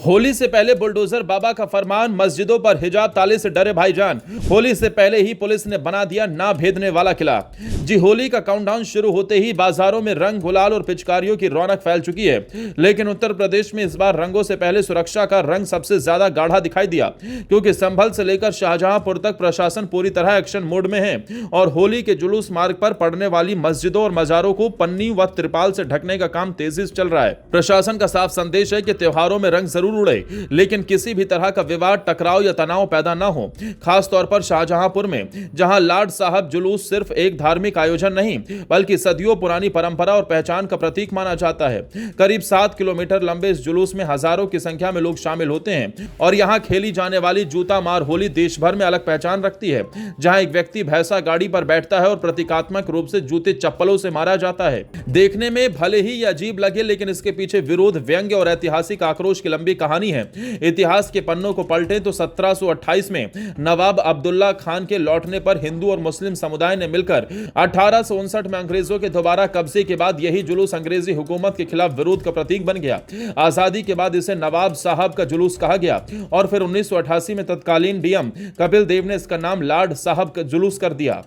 होली से पहले बुलडोजर बाबा का फरमान, मस्जिदों पर हिजाब ताले से डरे भाईजान। होली से पहले ही पुलिस ने बना दिया ना भेदने वाला किला। जी, होली का काउंटडाउन शुरू होते ही बाजारों में रंग, गुलाल और पिचकारियों की रौनक फैल चुकी है। लेकिन उत्तर प्रदेश में इस बार रंगों से पहले सुरक्षा का रंग सबसे ज्यादा गाढ़ा दिखाई दिया, क्योंकि संभल से लेकर शाहजहांपुर तक प्रशासन पूरी तरह एक्शन मोड में है और होली के जुलूस मार्ग पर पड़ने वाली मस्जिदों और मजारों को पन्नी व त्रिपाल से ढकने का काम तेजी से चल रहा है। प्रशासन का साफ संदेश है कि त्योहारों में रंग जरूर उड़े, लेकिन किसी भी तरह का विवाद, टकराव या तनाव पैदा ना हो। खास तौर पर शाहजहांपुर में, जहां लाड साहब जुलूस सिर्फ एक धार्मिक आयोजन नहीं बल्कि सदियों पुरानी परंपरा और पहचान का प्रतीक माना जाता है। करीब 7 किलोमीटर लंबे इस जुलूस में हजारों की संख्या में लोग शामिल होते हैं और यहां खेली जाने वाली जूता मार होली देश भर में अलग पहचान रखती है, जहां एक व्यक्ति भैंसा गाड़ी पर बैठता है और प्रतीकात्मक रूप से जूते चप्पलों से मारा जाता है। देखने में भले ही अजीब लगे, लेकिन इसके पीछे विरोध, व्यंग्य और ऐतिहासिक आक्रोश की लंबी कहानी है। इतिहास के पन्नों को पलटे तो 1728 में नवाब अब्दुल्ला खान के लौटने पर हिंदू और मुस्लिम समुदाय ने मिलकर 1859 में अंग्रेजों के दोबारा कब्जे के बाद यही जुलूस अंग्रेजी हुकूमत के खिलाफ विरोध का प्रतीक बन गया। आजादी के बाद इसे नवाब साहब का जुलूस कहा गया और फिर 1988 में तत्कालीन डीएम कपिल देव ने इसका नाम लाड साहब का जुलूस कर दिया।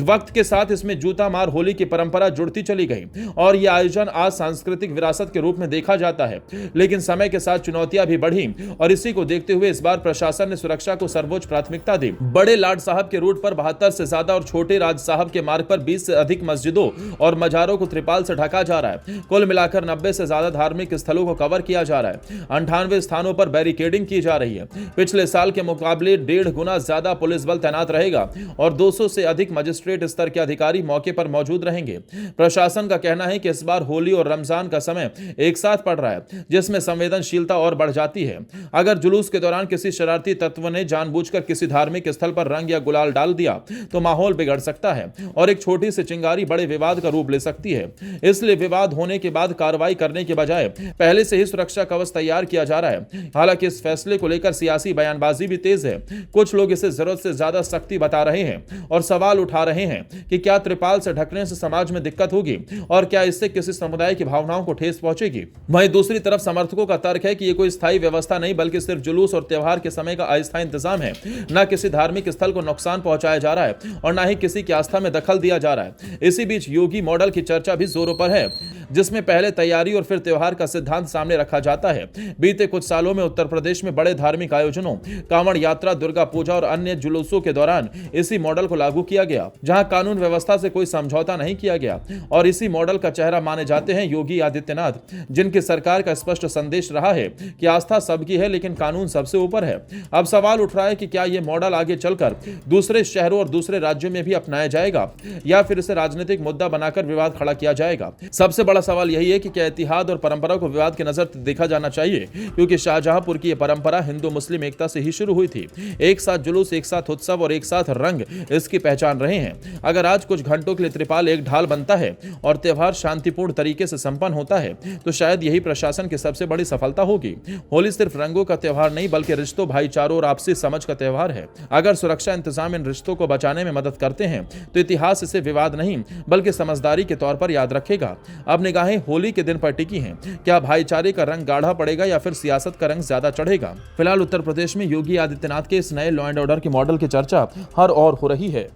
वक्त के साथ इसमें जूता मार होली की परंपरा जुड़ती चली गई और यह आयोजन आज सांस्कृतिक विरासत के रूप में देखा जाता है। लेकिन समय के साथ चुनौतियां भी बढ़ी और इसी को देखते हुए इस बार प्रशासन ने सुरक्षा को सर्वोच्च प्राथमिकता दी। बड़े लाड साहब के रूट पर 72 से ज्यादा और छोटे राज साहब के मार्ग पर 20 से अधिक मस्जिदों और मजारों को त्रिपाल से ढका जा रहा है। कुल मिलाकर 90 से ज्यादा धार्मिक स्थलों को कवर किया जा रहा है। 98 स्थानों पर बैरिकेडिंग की जा रही है। पिछले साल के मुकाबले 1.5 गुना ज्यादा पुलिस बल तैनात रहेगा और 200 से अधिक मजिस्ट्रेट स्तर के अधिकारी मौके पर मौजूद रहेंगे। प्रशासन का कहना है कि इस बार होली और रमजान का समय एक साथ पड़ रहा है, जिसमें संवेदनशीलता और बढ़ जाती है। अगर जुलूस के दौरान किसी शरारती तत्व ने जानबूझकर किसी धार्मिक स्थल पर रंग या गुलाल डाल दिया तो माहौल बिगड़ सकता है और एक छोटी सी चिंगारी बड़े विवाद का रूप ले सकती है। इसलिए विवाद होने के बाद कार्रवाई करने के बजाय पहले से ही सुरक्षा कवच तैयार किया जा रहा है। हालांकि इस फैसले को लेकर सियासी बयानबाजी भी तेज है। कुछ लोग इसे जरूरत से ज्यादा सख्ती बता रहे हैं और सवाल उठा रहे हैं कि क्या त्रिपाल से ढकने से समाज में दिक्कत होगी और क्या इससे किसी समुदाय की भावनाओं को ठेस पहुंचेगी। वहीं दूसरी तरफ समर्थकों का तर्क है कि यह कोई स्थायी व्यवस्था नहीं बल्कि सिर्फ जुलूस और त्योहार के समय का अस्थायी इंतजाम है। न किसी धार्मिक स्थल को नुकसान पहुंचाया जा रहा है और न ही किसी की आस्था में दखल दिया जा रहा है। इसी बीच योगी मॉडल की चर्चा भी जोरों पर है, जिसमें पहले तैयारी और फिर त्योहार का सिद्धांत सामने रखा जाता है। बीते कुछ सालों में उत्तर प्रदेश में बड़े धार्मिक आयोजनों, कांवड़ यात्रा, दुर्गा पूजा और अन्य जुलूसों के दौरान इसी मॉडल को लागू किया गया, जहां कानून व्यवस्था से कोई समझौता नहीं किया गया। और इसी मॉडल का चेहरा माने जाते हैं योगी आदित्यनाथ, जिनकी सरकार का स्पष्ट संदेश रहा है कि आस्था सबकी है लेकिन कानून सबसे ऊपर है। अब सवाल उठ रहा है कि क्या यह मॉडल आगे चलकर दूसरे शहरों और दूसरे राज्यों में भी अपनाया जाएगा या फिर इसे राजनीतिक मुद्दा बनाकर विवाद खड़ा किया जाएगा। सबसे बड़ा सवाल यही है कि क्या इतिहाद और परंपरा को विवाद की नजर देखा जाना चाहिए, क्योंकि शाहजहांपुर की यह परंपरा हिंदू मुस्लिम एकता से ही शुरू हुई थी। एक साथ जुलूस, एक साथ उत्सव और एक साथ रंग इसकी पहचान रहे हैं। अगर आज कुछ घंटों के लिए त्रिपाल एक ढाल बनता है और त्योहार शांतिपूर्ण तरीके से संपन्न होता है तो शायद यही प्रशासन की सबसे बड़ी सफलता होगी। होली सिर्फ रंगों का त्योहार नहीं बल्कि रिश्तों, भाईचारों और आपसी समझ का त्योहार है। अगर सुरक्षा इंतजाम इन रिश्तों को बचाने में मदद करते हैं तो इतिहास इसे विवाद नहीं बल्कि समझदारी के तौर पर याद रखेगा। अब निगाहें होली के दिन पर टिकी हैं। क्या भाईचारे का रंग गाढ़ा पड़ेगा या फिर सियासत का रंग ज्यादा चढ़ेगा? फिलहाल उत्तर प्रदेश में योगी आदित्यनाथ के इस नए लॉ एंड ऑर्डर के मॉडल की चर्चा हर ओर हो रही है।